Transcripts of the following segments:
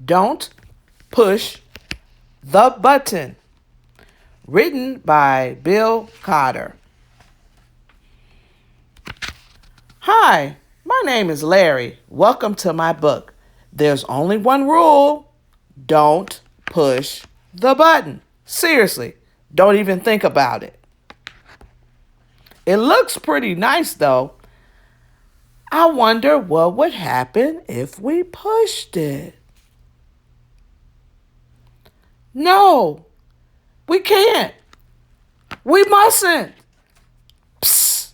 Don't Push the Button. Written by Bill Cotter. Hi, my name is Larry. Welcome to my book. There's only one rule. Don't push the button. Seriously, don't even think about it. It looks pretty nice though. I wonder what would happen if we pushed it. No, we can't. We mustn't. Psst.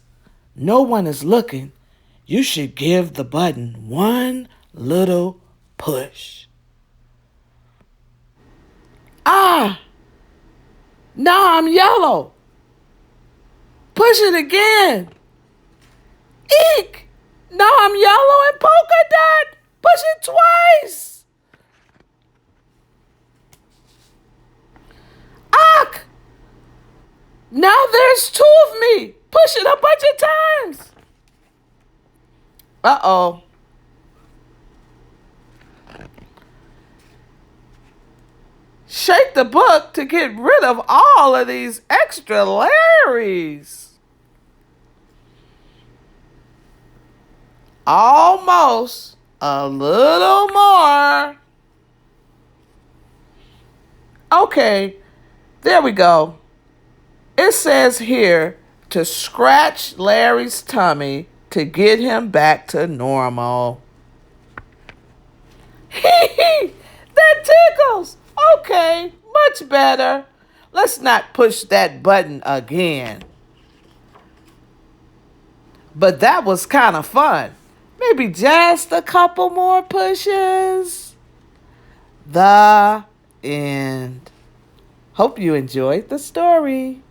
No one is looking. You should give the button one little push. Ah, now I'm yellow. Push it again. Eek! Now I'm yellow and polka dot. Push it twice. Ack! Now there's two of me. Push it a bunch of times. Uh-oh. Shake the book to get rid of all of these extra Larrys. Almost. A little more. Okay, there we go. It says here to scratch Larry's tummy to get him back to normal. Hee, that tickles. Okay, much better. Let's not push that button again. But that was kind of fun. Maybe just a couple more pushes. The end. Hope you enjoyed the story.